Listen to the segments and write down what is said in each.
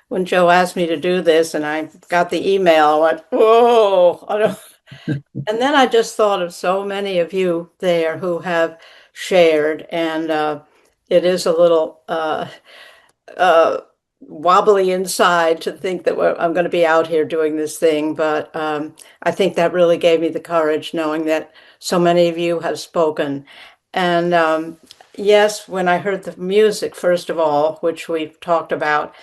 when Joe asked me to do this and I got the email, I went, whoa. And then I just thought of so many of you there who have shared, and it is a little uh, wobbly inside to think that I'm going to be out here doing this thing. But I think that really gave me the courage knowing that so many of you have spoken. And yes, when I heard the music, first of all, which we've talked about,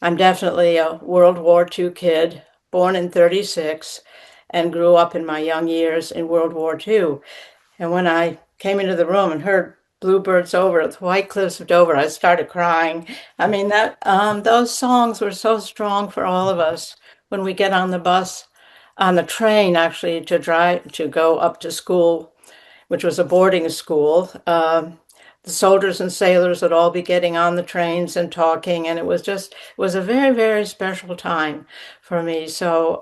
I'm definitely a World War II kid, born in 36, and grew up in my young years in World War II. And when I came into the room and heard Bluebirds Over at the White Cliffs of Dover, I started crying. I mean, that those songs were so strong for all of us when we get on the bus, on the train actually to drive to go up to school, which was a boarding school. The soldiers and sailors would all be getting on the trains and talking, and it was a very, very special time for me. So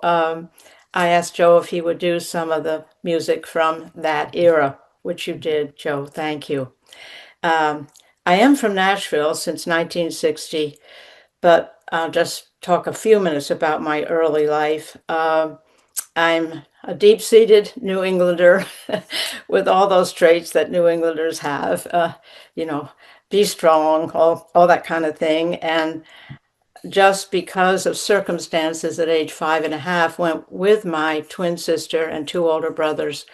I asked Joe if he would do some of the music from that era, which you did, Joe. Thank you. Um, I am from Nashville since 1960, but I'll just talk a few minutes about my early life. I'm a deep-seated New Englander with all those traits that New Englanders have, you know, be strong, all that kind of thing. And just because of circumstances at age 5.5, went with my twin sister and two older brothers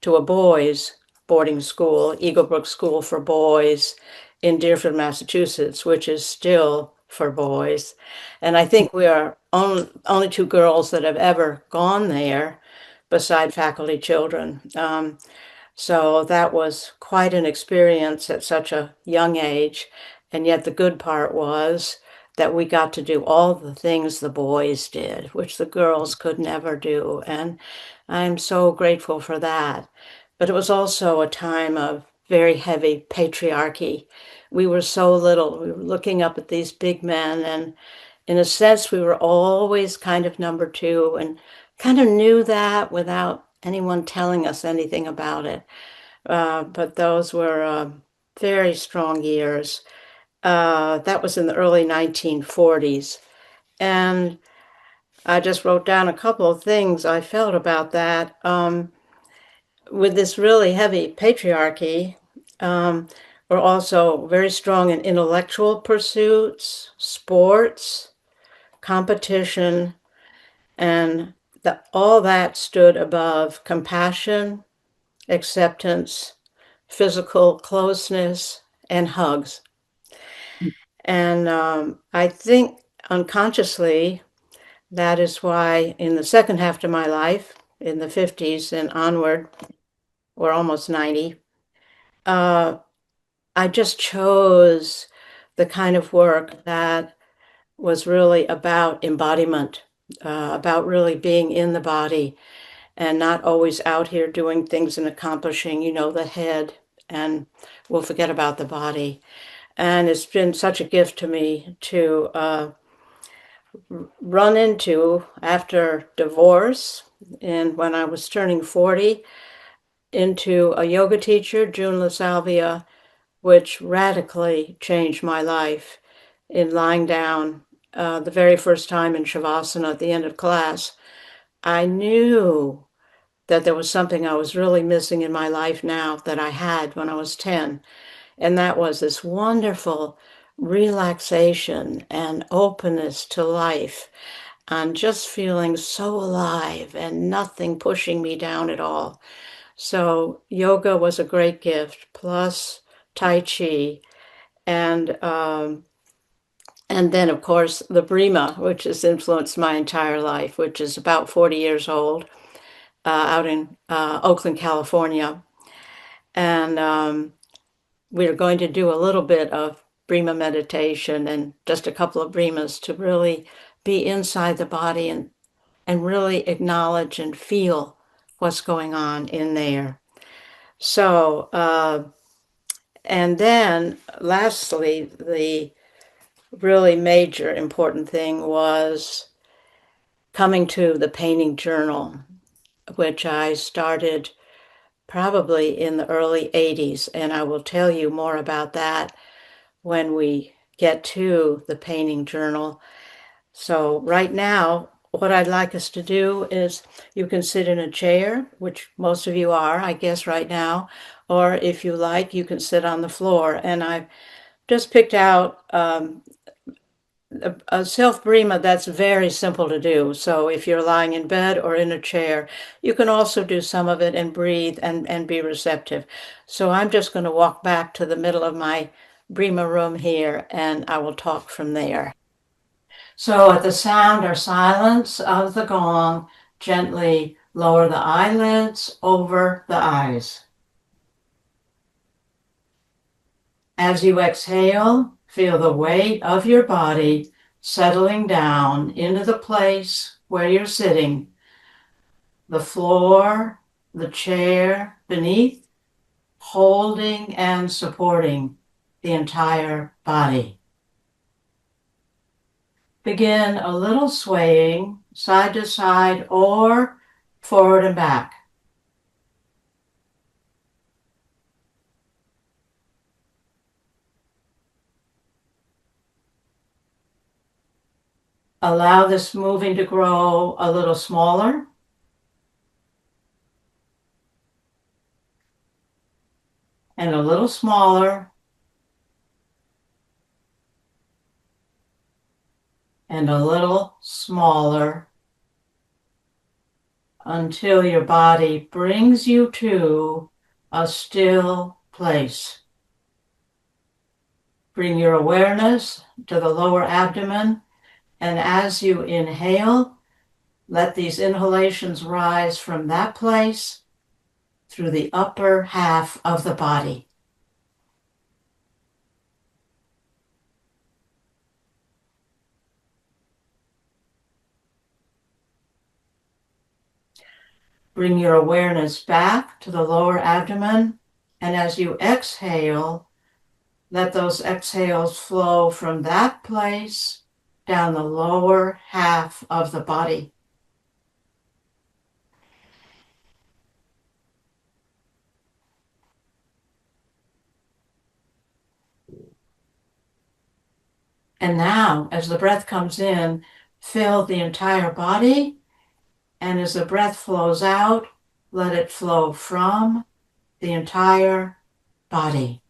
to a boys' boarding school, Eagle Brook School for Boys in Deerfield, Massachusetts, which is still for boys. And I think we are only two girls that have ever gone there beside faculty children. So that was quite an experience at such a young age. And yet the good part was that we got to do all the things the boys did, which the girls could never do. And I'm so grateful for that. But it was also a time of very heavy patriarchy. We were so little. We were looking up at these big men, and in a sense, we were always kind of number two and kind of knew that without anyone telling us anything about it. But those were very strong years. That was in the early 1940s. And I just wrote down a couple of things I felt about that. With this really heavy patriarchy, we're also very strong in intellectual pursuits, sports, competition, and all that stood above compassion, acceptance, physical closeness, and hugs. And I think unconsciously that is why in the second half of my life, in the 50s and onward, we're almost 90, uh, I just chose the kind of work that was really about embodiment, about really being in the body and not always out here doing things and accomplishing, the head, and we'll forget about the body. And it's been such a gift to me to run into after divorce and when I was turning 40 into a yoga teacher, June LaSalvia, which radically changed my life in lying down the very first time in Shavasana at the end of class. I knew that there was something I was really missing in my life now that I had when I was 10. And that was this wonderful relaxation and openness to life and just feeling so alive and nothing pushing me down at all. So yoga was a great gift, plus Tai Chi, and um, and then of course the Brima, which has influenced my entire life, which is about 40 years old, out in Oakland, California, and we're going to do a little bit of Brima meditation and just a couple of Brimas to really be inside the body and really acknowledge and feel what's going on in there. So, and then lastly, the really major important thing was coming to the painting journal, which I started probably in the early 80s. And I will tell you more about that when we get to the painting journal. So right now, what I'd like us to do is you can sit in a chair, which most of you are, I guess, right now, or if you like, you can sit on the floor. And I've just picked out a self-brima that's very simple to do. So if you're lying in bed or in a chair, you can also do some of it and breathe and be receptive. So I'm just going to walk back to the middle of my brima room here and I will talk from there. So at the sound or silence of the gong, gently lower the eyelids over the eyes. As you exhale, feel the weight of your body settling down into the place where you're sitting, the floor, the chair beneath, holding and supporting the entire body. Begin a little swaying side to side or forward and back. Allow this moving to grow a little smaller and a little smaller and a little smaller until your body brings you to a still place. Bring your awareness to the lower abdomen, and as you inhale, let these inhalations rise from that place through the upper half of the body. Bring your awareness back to the lower abdomen, and as you exhale, let those exhales flow from that place down the lower half of the body. And now, as the breath comes in, fill the entire body, and as the breath flows out, let it flow from the entire body.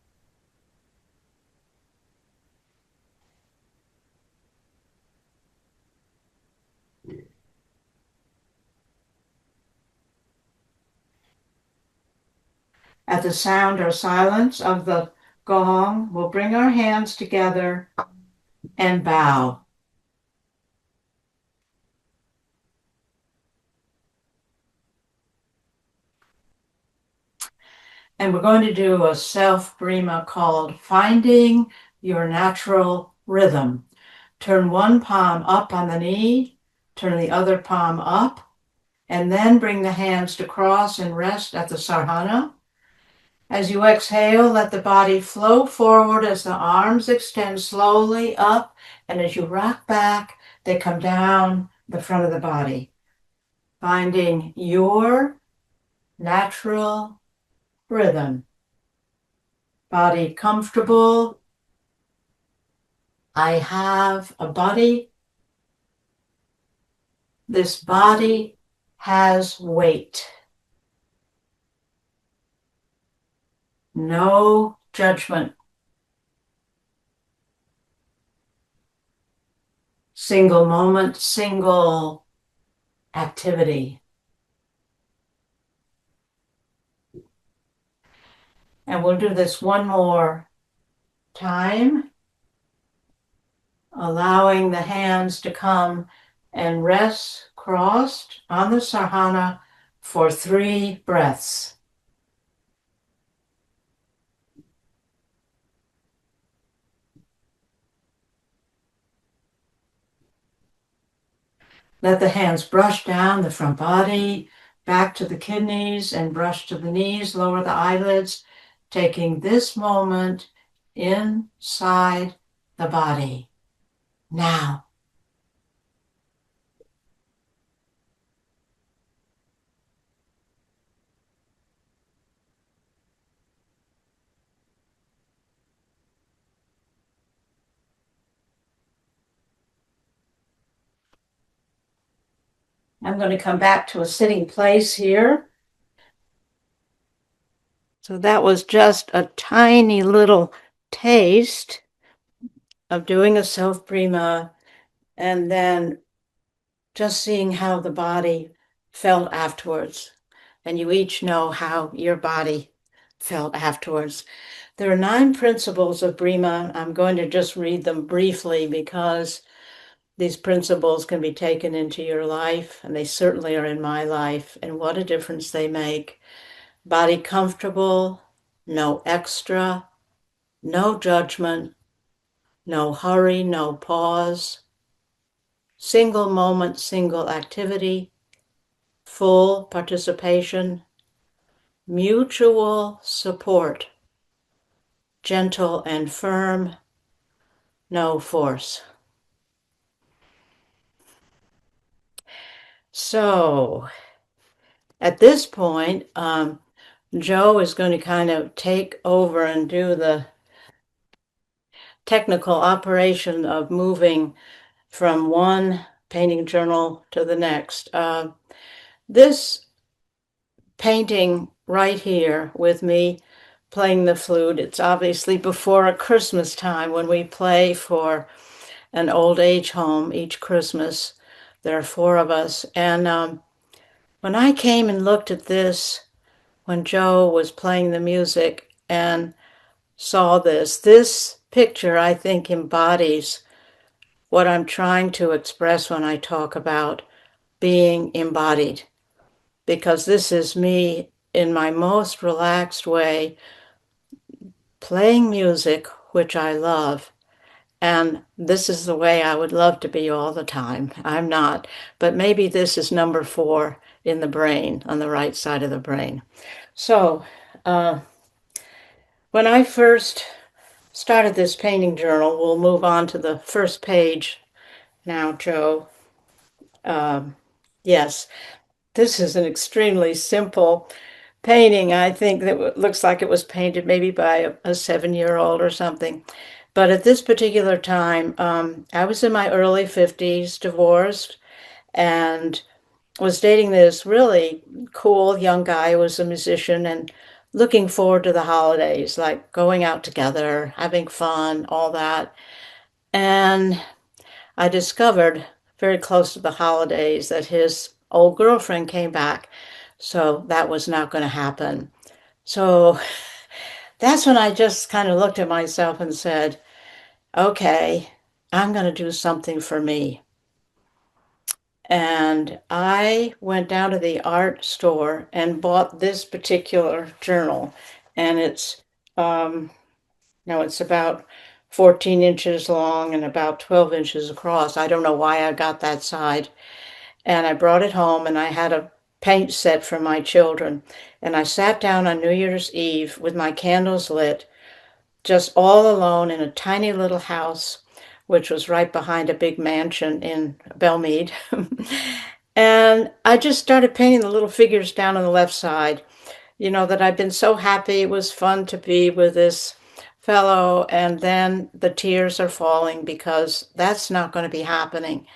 At the sound or silence of the gong, we'll bring our hands together and bow. And we're going to do a self-brima called Finding Your Natural Rhythm. Turn one palm up on the knee, turn the other palm up, and then bring the hands to cross and rest at the sarhana. As you exhale, let the body flow forward as the arms extend slowly up, and as you rock back, they come down the front of the body. Finding your natural rhythm. Body comfortable. I have a body. This body has weight. No judgment. Single moment, single activity. And we'll do this one more time, allowing the hands to come and rest crossed on the sarhana for 3 breaths. Let the hands brush down the front body, back to the kidneys, and brush to the knees, lower the eyelids, taking this moment inside the body. Now. I'm going to come back to a sitting place here. So that was just a tiny little taste of doing a self-prima and then just seeing how the body felt afterwards. And you each know how your body felt afterwards. There are 9 principles of Brima. I'm going to just read them briefly because these principles can be taken into your life, and they certainly are in my life, and what a difference they make. Body comfortable, no extra, no judgment, no hurry, no pause, single moment, single activity, full participation, mutual support, gentle and firm, no force. So at this point, Joe is going to kind of take over and do the technical operation of moving from one painting journal to the next. This painting right here with me playing the flute, it's obviously before a Christmas time when we play for an old age home each Christmas. There are 4 of us. And when I came and looked at this, when Joe was playing the music and saw this picture, I think, embodies what I'm trying to express when I talk about being embodied. Because this is me in my most relaxed way, playing music, which I love. And this is the way I would love to be all the time. I'm not, but maybe this is number 4 in the brain, on the right side of the brain. So, when I first started this painting journal, we'll move on to the first page now, Joe. Yes, this is an extremely simple painting. I think that looks like it was painted maybe by a 7-year-old or something. But at this particular time, I was in my early 50s, divorced, and was dating this really cool young guy who was a musician and looking forward to the holidays, like going out together, having fun, all that. And I discovered very close to the holidays that his old girlfriend came back. So that was not going to happen. So that's when I just kind of looked at myself and said, okay, I'm going to do something for me. And I went down to the art store and bought this particular journal. And um, it's about 14 inches long and about 12 inches across. I don't know why I got that side. And I brought it home and I had a paint set for my children. And I sat down on New Year's Eve with my candles lit, just all alone in a tiny little house, which was right behind a big mansion in Belmead. And I just started painting the little figures down on the left side. That I've been so happy. It was fun to be with this fellow. And then the tears are falling because that's not going to be happening.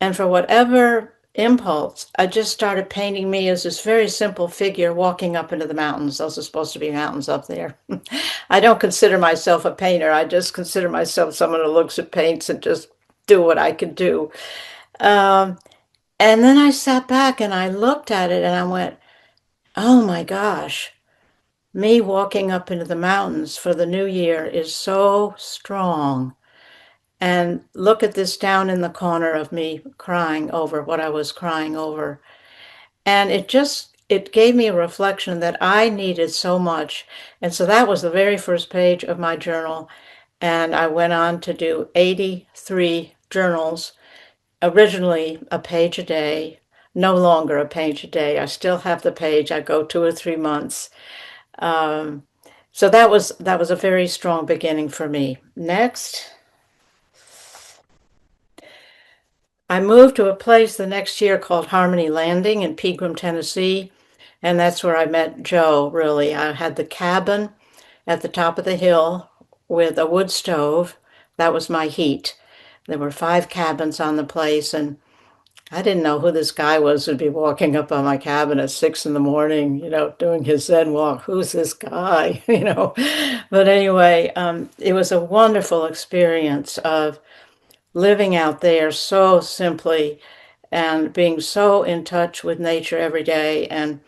And for whatever impulse, I just started painting me as this very simple figure walking up into the mountains. Those are supposed to be mountains up there. I don't consider myself a painter. I just consider myself someone who looks at paints and just do what I can do. Um, and then I sat back and I looked at it and I went, oh my gosh, me walking up into the mountains for the new year is so strong. And look at this down in the corner of me crying over what I was crying over. And it gave me a reflection that I needed so much. And so that was the very first page of my journal. And I went on to do 83 journals, originally a page a day, no longer a page a day. I still have the page. I go 2 or 3 months. Um, so that was a very strong beginning for me. Next. I moved to a place the next year called Harmony Landing in Pegram, Tennessee, and that's where I met Joe, really. I had the cabin at the top of the hill with a wood stove. That was my heat. There were 5 cabins on the place, and I didn't know who this guy was who'd be walking up on my cabin at 6 in the morning, doing his Zen walk. Who's this guy? But anyway, it was a wonderful experience of living out there so simply and being so in touch with nature every day. And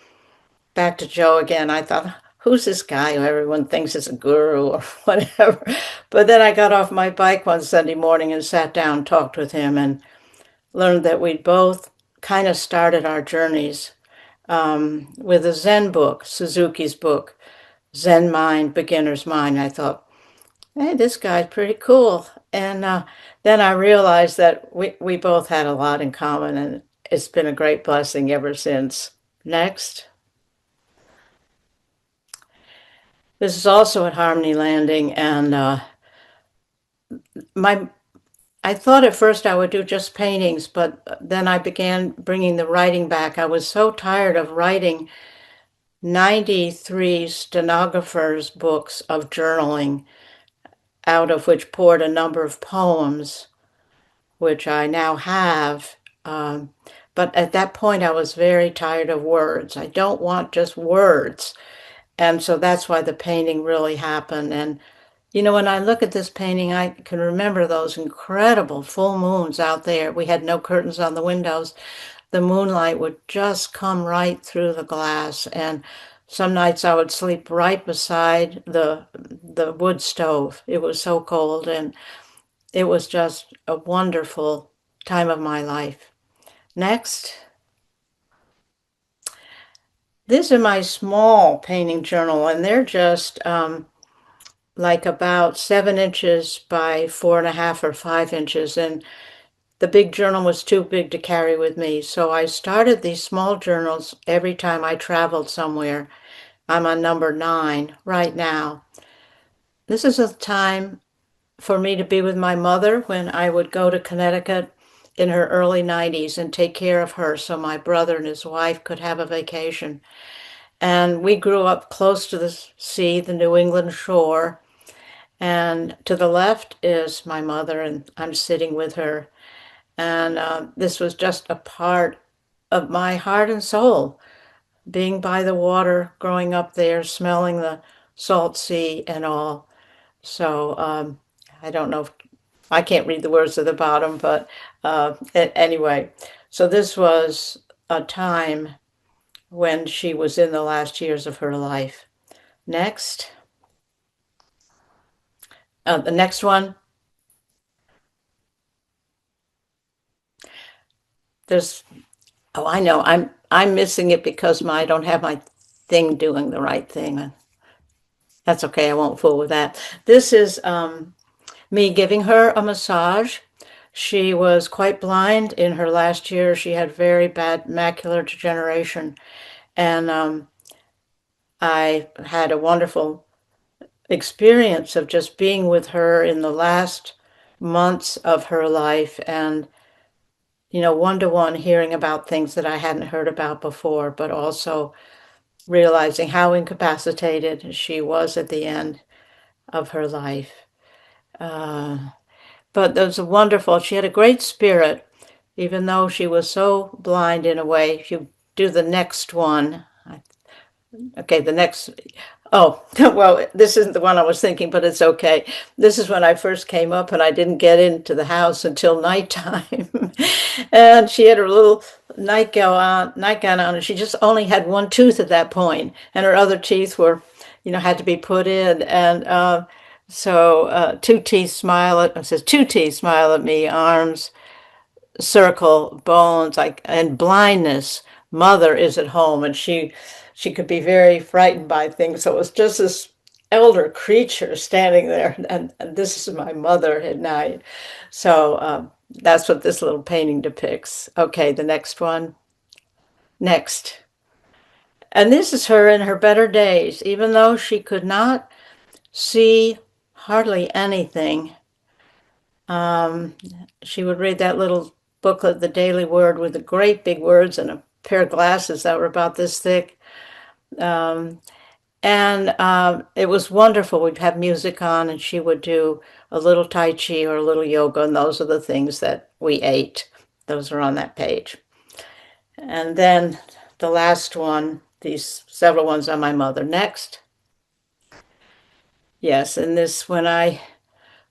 back to Joe again, I thought, who's this guy who everyone thinks is a guru or whatever? But then I got off my bike one Sunday morning and sat down, talked with him, and learned that we'd both kind of started our journeys with a Zen book, Suzuki's book, Zen Mind, Beginner's Mind. I thought, hey, this guy's pretty cool. And then I realized that we both had a lot in common, and it's been a great blessing ever since. Next. This is also at Harmony Landing, and my I thought at first I would do just paintings, but then I began bringing the writing back. I was so tired of writing 93 stenographers' books of journaling, out of which poured a number of poems, which I now have. But at that point, I was very tired of words. I don't want just words. And so that's why the painting really happened. And when I look at this painting, I can remember those incredible full moons out there. We had no curtains on the windows. The moonlight would just come right through the glass. And some nights I would sleep right beside the wood stove. It was so cold, and it was just a wonderful time of my life. Next. These are my small painting journal, and they're just like about 7 inches by 4.5 or 5 inches. And the big journal was too big to carry with me. So I started these small journals every time I traveled somewhere. I'm on number 9 right now. This is a time for me to be with my mother when I would go to Connecticut in her early 90s and take care of her so my brother and his wife could have a vacation. And we grew up close to the sea, the New England shore. And to the left is my mother, and I'm sitting with her. And this was just a part of my heart and soul, being by the water, growing up there, smelling the salt sea and all. So I don't know if I can't read the words at the bottom, but anyway. So this was a time when she was in the last years of her life. Next. The next one. There's Oh, I know. I'm missing it because I don't have my thing doing the right thing. That's okay. I won't fool with that. This is me giving her a massage. She was quite blind in her last year. She had very bad macular degeneration, and I had a wonderful experience of just being with her in the last months of her life, and one-to-one hearing about things that I hadn't heard about before, but also realizing how incapacitated she was at the end of her life. But it was she had a great spirit, even though she was so blind in a way. If you do the next one, okay, the next, oh, well, this isn't the one I was thinking, but it's okay. This is when I first came up and I didn't get into the house until nighttime. And she had her little nightgown on, and she just only had one tooth at that point, and her other teeth were, had to be put in. And two teeth smile at, it says, two teeth smile at me, arms, circle, bones, like, and blindness. Mother is at home, and she could be very frightened by things. So it was just this elder creature standing there, and this is my mother at night. So that's what this little painting depicts. Okay, the next one. Next. And this is her in her better days, even though she could not see hardly anything. She would read that little booklet, The Daily Word, with the great big words and a pair of glasses that were about this thick. And it was wonderful. We'd have music on, and she would do a little Tai Chi or a little yoga, and those are the things that we ate. Those are on that page. And then the last one, these several ones on my mother. Next. Yes, and this when I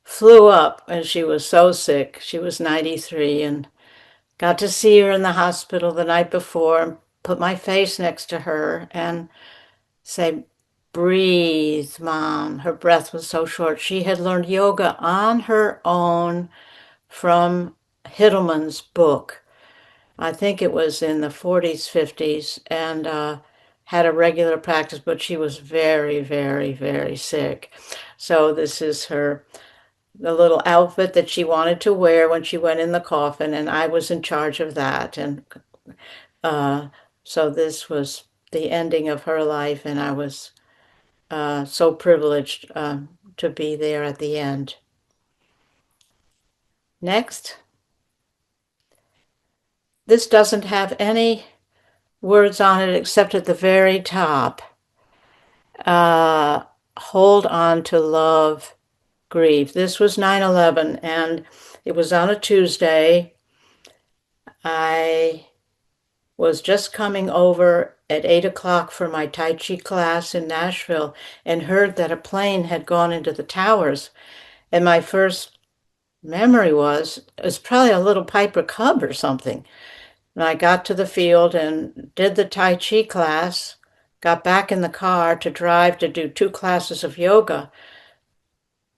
flew up and she was so sick. She was 93 and got to see her in the hospital the night before and put my face next to her and say, breathe, Mom. Her breath was so short. She had learned yoga on her own from Hittleman's book. I think it was in the 40s, 50s, and had a regular practice, but she was very, very, very sick. So this is the little outfit that she wanted to wear when she went in the coffin, and I was in charge of that. And uh, so this was the ending of her life, and I was so privileged to be there at the end. Next. This doesn't have any words on it except at the very top. Uh, Hold on to love, grieve. This was 9/11, and it was on a Tuesday. I was just coming over at 8 o'clock for my Tai Chi class in Nashville and heard that a plane had gone into the towers. And my first memory was it was probably a little Piper Cub or something. And I got to the field and did the Tai Chi class, got back in the car to drive to do 2 classes of yoga.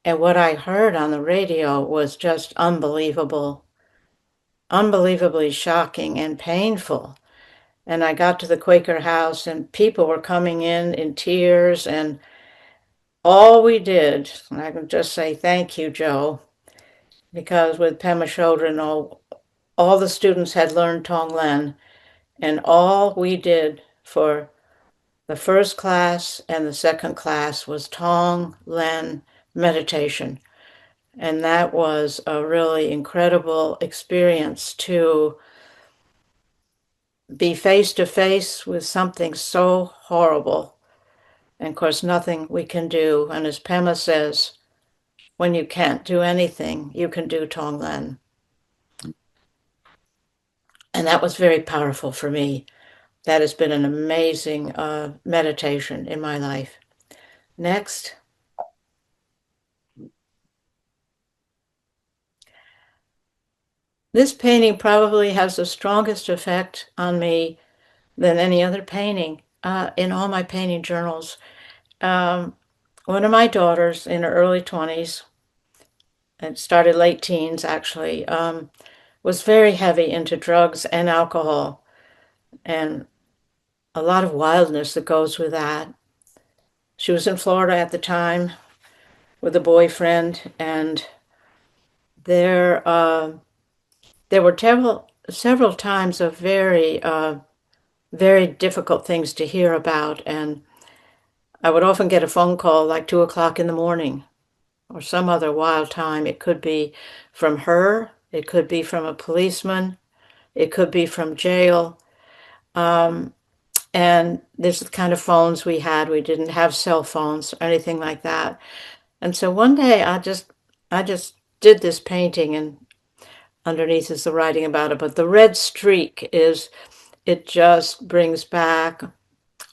And what I heard on the radio was just unbelievable, unbelievably shocking and painful. And I got to the Quaker house and people were coming in tears. And all we did, and I can just say thank you, Joe, because with Pema Chodron, all the students had learned Tonglen. And all we did for the first class and the second class was Tonglen meditation. And that was a really incredible experience to be face to face with something so horrible. And of course, nothing we can do. And as Pema says, when you can't do anything, you can do Tonglen. And that was very powerful for me. That has been an amazing meditation in my life. Next. This painting probably has the strongest effect on me than any other painting in all my painting journals. Um, One of my daughters in her early 20s, it started late teens actually, was very heavy into drugs and alcohol and a lot of wildness that goes with that. She was in Florida at the time with a boyfriend, and there there were several times of very difficult things to hear about, and I would often get a phone call like 2 o'clock in the morning or some other wild time. It could be from her, it could be from a policeman, it could be from jail. Um, and this is the kind of phones we had. We didn't have cell phones or anything like that. And so one day I just did this painting, and underneath is the writing about it. But the red streak is, it just brings back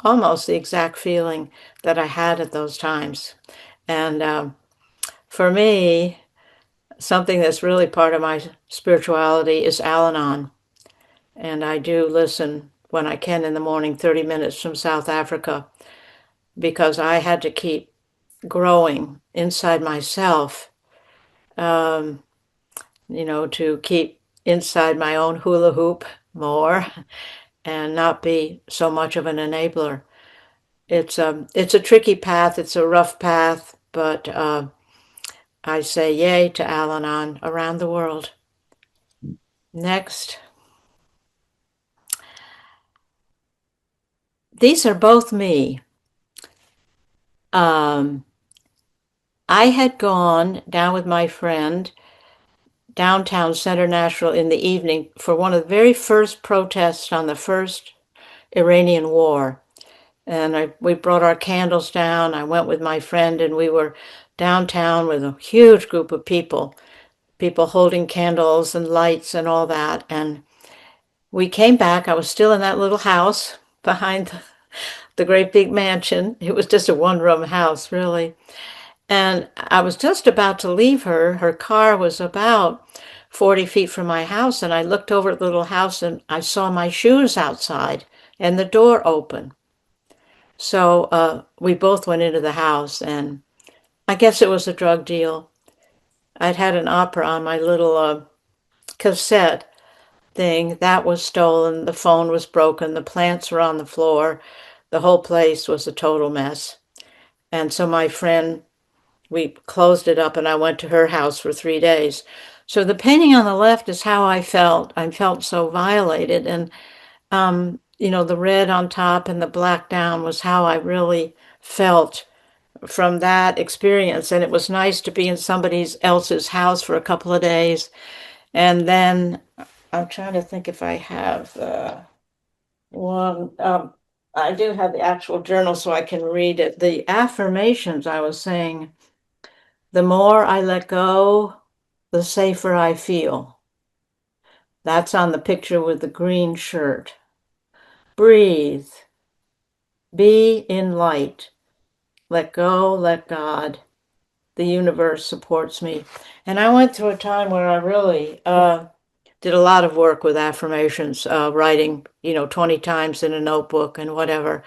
almost the exact feeling that I had at those times. And for me, something that's really part of my spirituality is Al Anon. And I do listen when I can in the morning, 30 minutes from South Africa, because I had to keep growing inside myself, um, to keep inside my own hula hoop more and not be so much of an enabler. It's a tricky path. It's a rough path, but I say yay to Al Anon around the world. Next. These are both me. Um, I had gone down with my friend downtown Center Nashville in the evening for one of the very first protests on the first Iranian war. And we brought our candles down. I went with my friend and we were downtown with a huge group of people. people holding candles and lights and all that. And we came back. I was still in that little house behind the great big mansion. It was just a one-room house, really. And I was just about to leave her. Her car was about 40 feet from my house. And I looked over at the little house and I saw my shoes outside and the door open. So we both went into the house, and I guess it was a drug deal. I'd had an opera on my little cassette thing. That was stolen. The phone was broken. The plants were on the floor. The whole place was a total mess. And so my friend, we closed it up and I went to her house for 3 days. So the painting on the left is how I felt. I felt so violated. And, the red on top and the black down was how I really felt from that experience. And it was nice to be in somebody else's house for a couple of days. And then I'm trying to think if I have one. I do have the actual journal so I can read it. The affirmations I was saying, the more I let go, the safer I feel. That's on the picture with the green shirt. Breathe. Be in light. Let go, let God. The universe supports me. And I went through a time where I really did a lot of work with affirmations, writing, 20 times in a notebook and whatever.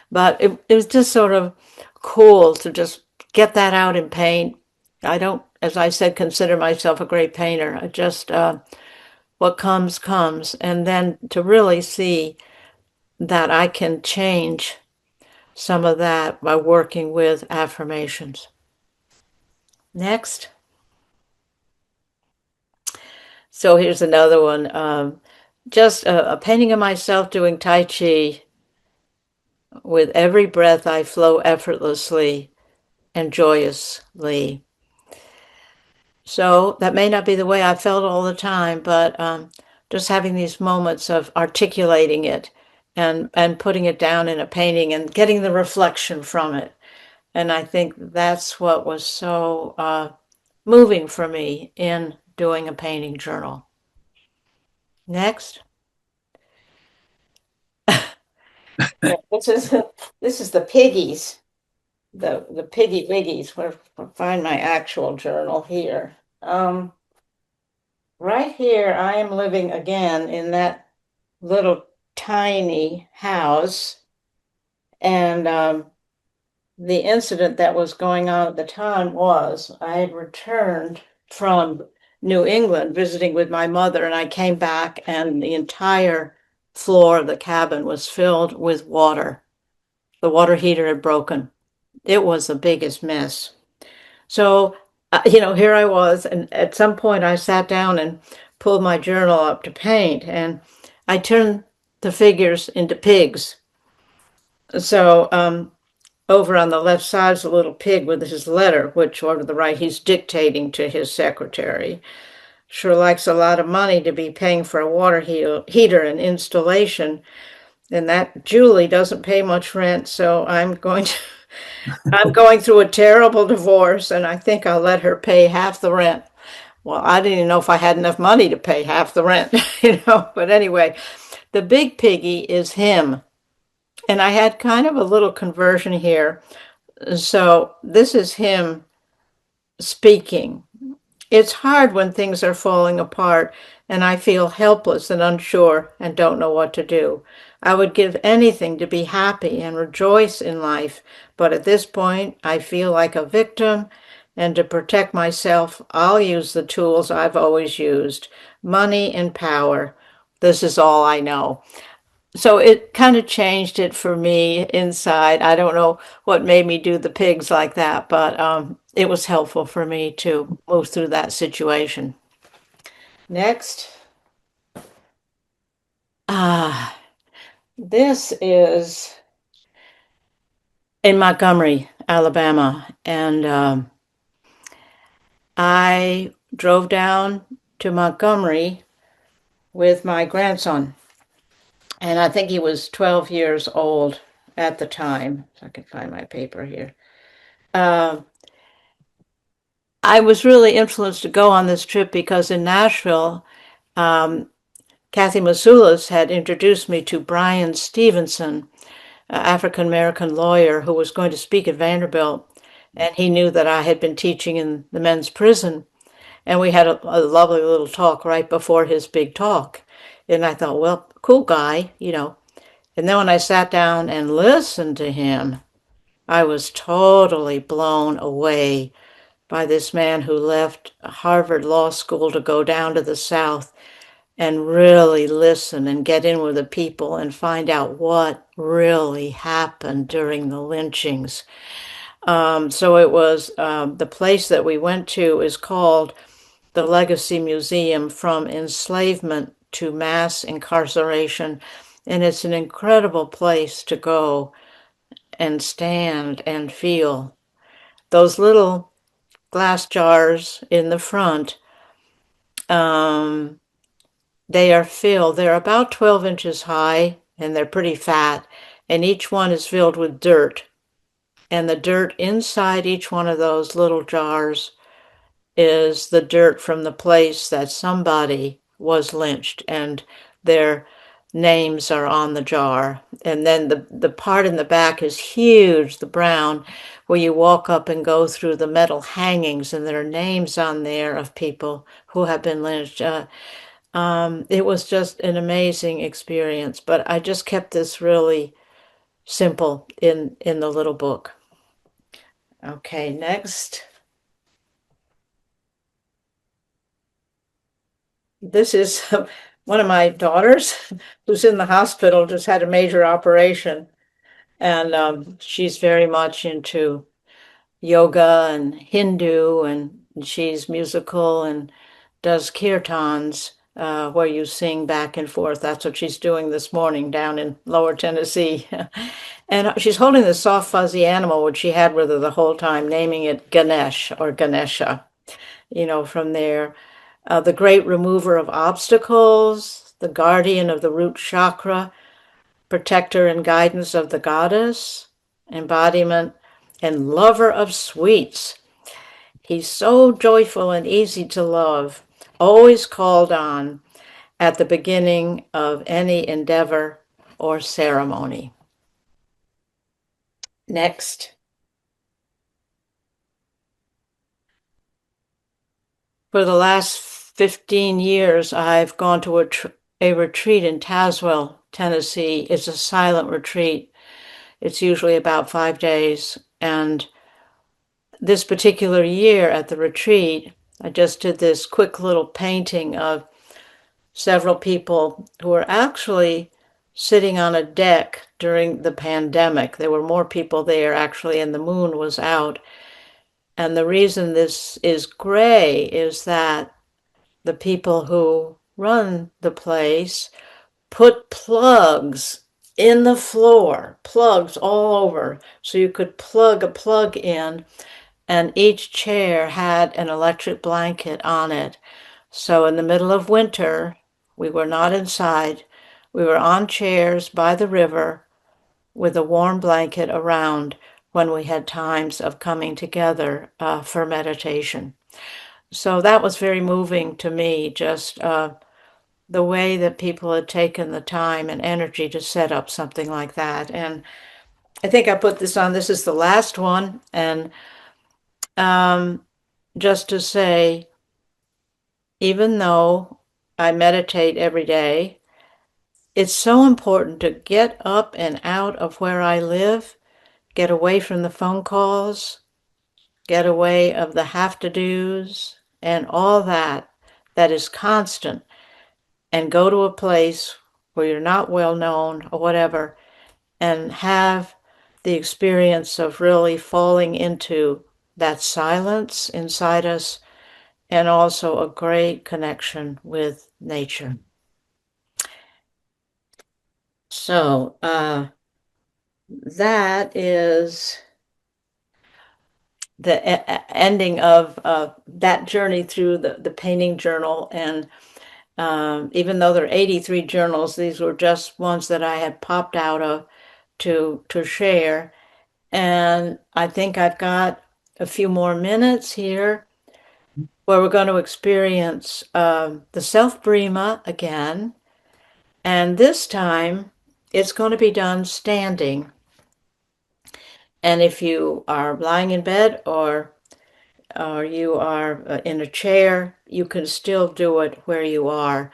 But it was just sort of cool to just get that out in paint. I don't, as I said, consider myself a great painter. I just, what comes, comes. And then to really see that I can change some of that by working with affirmations. Next. So here's another one. Just a painting of myself doing Tai Chi. With every breath, I flow effortlessly and joyously. So that may not be the way I felt all the time, but just having these moments of articulating it and putting it down in a painting and getting the reflection from it. And I think that's what was so moving for me in doing a painting journal. Next. Yeah, this is the piggies, the piggy wiggies. Where I'll find my actual journal here. Right here, I am living again in that little tiny house, and the incident that was going on at the time was I had returned from New England visiting with my mother, and I came back, and the entire floor of the cabin was filled with water. The water heater had broken. It was the biggest mess. So, here I was, and at some point I sat down and pulled my journal up to paint, and I turned the figures into pigs. So, over on the left side is a little pig with his letter, which over to the right he's dictating to his secretary. Sure likes a lot of money to be paying for a water heater and installation, and that Julie doesn't pay much rent, so I'm going through a terrible divorce, and I think I'll let her pay half the rent. Well, I didn't even know if I had enough money to pay half the rent, But anyway, the big piggy is him. And I had kind of a little conversion here. So this is him speaking. It's hard when things are falling apart and I feel helpless and unsure and don't know what to do. I would give anything to be happy and rejoice in life, but at this point I feel like a victim, and to protect myself, I'll use the tools I've always used: money and power. This is all I know. So it kind of changed it for me inside. I don't know what made me do the pigs like that, but it was helpful for me to move through that situation. Next. Ah, this is in Montgomery, Alabama. And I drove down to Montgomery with my grandson. And I think he was 12 years old at the time. If I can find my paper here. Uh, I was really influenced to go on this trip because in Nashville, Kathy Masulis had introduced me to Brian Stevenson, an African American lawyer who was going to speak at Vanderbilt. And he knew that I had been teaching in the men's prison. And we had a lovely little talk right before his big talk. And I thought, well, cool guy, you know. And then when I sat down and listened to him, I was totally blown away by this man who left Harvard Law School to go down to the South and really listen and get in with the people and find out what really happened during the lynchings. So it was the place that we went to is called the Legacy Museum from Enslavement to Mass Incarceration. And it's an incredible place to go and stand and feel. Those little glass jars in the front, um, they are filled, they're about 12 inches high and they're pretty fat, and each one is filled with dirt. And the dirt inside each one of those little jars is the dirt from the place that somebody was lynched, and their names are on the jar. And then the part in the back is huge, the brown, where you walk up and go through the metal hangings, and there are names on there of people who have been lynched. It was just an amazing experience, but I just kept this really simple in the little book. Okay, next. This is one of my daughters who's in the hospital, just had a major operation, and she's very much into yoga and Hindu, and she's musical and does kirtans, where you sing back and forth. That's what she's doing this morning down in Lower Tennessee. And she's holding this soft, fuzzy animal, which she had with her the whole time, naming it Ganesh or Ganesha, you know, from there. The great remover of obstacles, the guardian of the root chakra, protector and guidance of the goddess, embodiment, and lover of sweets. He's so joyful and easy to love, always called on at the beginning of any endeavor or ceremony. Next. For the last 15 years, I've gone to a retreat in Tazewell, Tennessee. It's a silent retreat. It's usually about 5 days. And this particular year at the retreat, I just did this quick little painting of several people who were actually sitting on a deck during the pandemic. There were more people there actually, and the moon was out. And the reason this is gray is that the people who run the place put plugs in the floor, plugs all over, so you could plug a plug in, and each chair had an electric blanket on it. So in the middle of winter, we were not inside. We were on chairs by the river with a warm blanket around when we had times of coming together for meditation. So that was very moving to me, just the way that people had taken the time and energy to set up something like that. And I think I put this on, this is the last one. And just to say, even though I meditate every day, it's so important to get up and out of where I live, get away from the phone calls, get away of the have to do's and all that that is constant, and go to a place where you're not well known or whatever, and have the experience of really falling into that silence inside us, and also a great connection with nature. So that is the ending of that journey through the painting journal. And even though there are 83 journals, these were just ones that I had popped out of to share. And I think I've got a few more minutes here. where we're going to experience the self Brima again. And this time it's going to be done standing. And if you are lying in bed or you are in a chair, you can still do it where you are.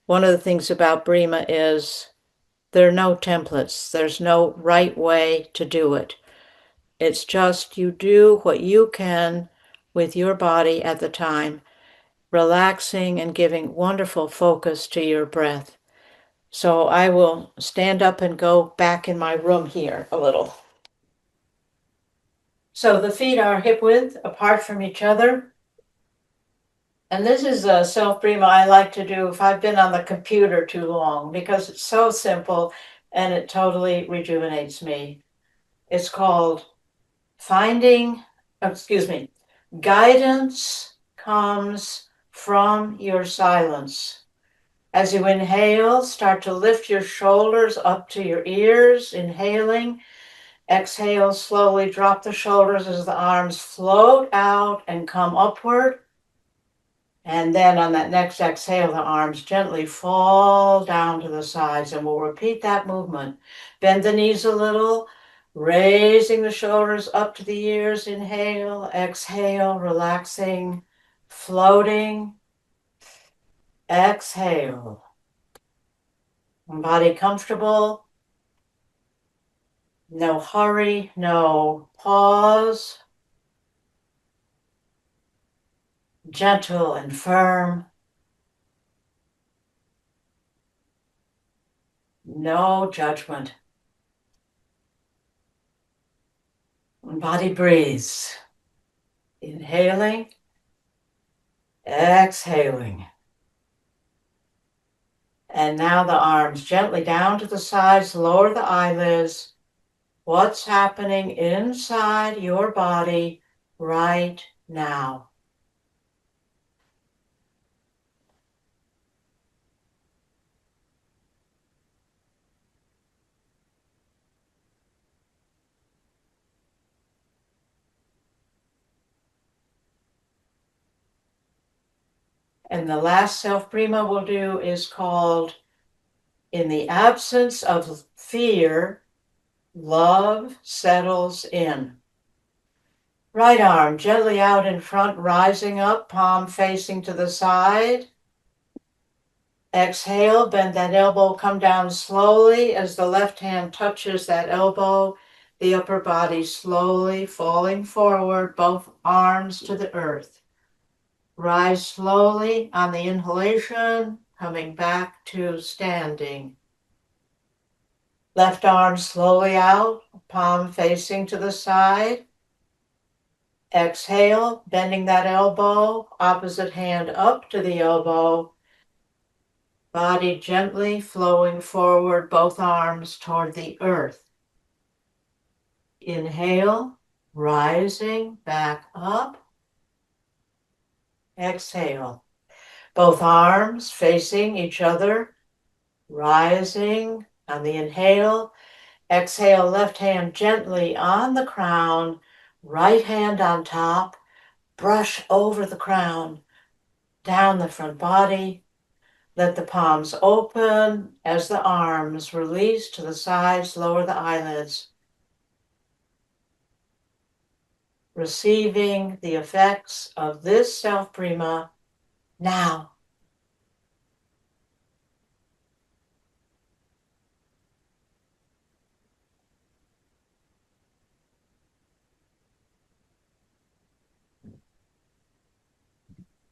One of the things about Brima is there are no templates. There's no right way to do it. It's just you do what you can with your body at the time, relaxing and giving wonderful focus to your breath. So I will stand up and go back in my room here a little. So the feet are hip width apart from each other. And this is a self-breathe I like to do if I've been on the computer too long because it's so simple and it totally rejuvenates me. It's called finding, excuse me, guidance comes from your silence. As you inhale, start to lift your shoulders up to your ears, inhaling. Exhale, slowly drop the shoulders as the arms float out and come upward. And then on that next exhale, the arms gently fall down to the sides, and we'll repeat that movement. Bend the knees a little, raising the shoulders up to the ears. Inhale, exhale, relaxing, floating. Exhale. Body comfortable. No hurry, no pause. Gentle and firm. No judgment. Body breathes. Inhaling, exhaling. And now the arms gently down to the sides, lower the eyelids. What's happening inside your body right now? And the last self-prima we'll do is called In the Absence of Fear, Love Settles In. Right arm gently out in front, rising up, palm facing to the side. Exhale, bend that elbow, come down slowly as the left hand touches that elbow, the upper body slowly falling forward, both arms to the earth. Rise slowly on the inhalation, coming back to standing. Left arm slowly out, palm facing to the side. Exhale, bending that elbow, opposite hand up to the elbow. Body gently flowing forward, both arms toward the earth. Inhale, rising back up. Exhale, both arms facing each other, rising on the inhale. Exhale, left hand gently on the crown, right hand on top. Brush over the crown, down the front body. Let the palms open as the arms release to the sides, lower the eyelids. Receiving the effects of this self-prima now.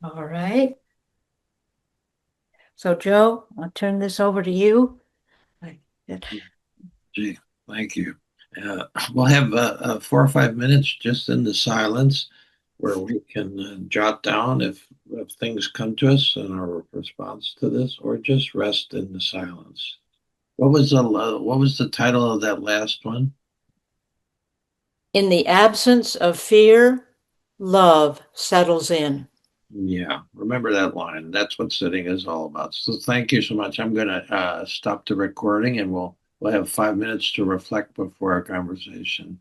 All right. So Joe, I'll turn this over to you. Gee, thank you. We'll have 4 or 5 minutes just in the silence where we can jot down if things come to us in our response to this, or just rest in the silence. What was the title of that last one? In the absence of fear, love settles in. Yeah, remember that line. That's what sitting is all about. So thank you so much. I'm going to stop the recording and we'll have 5 minutes to reflect before our conversation.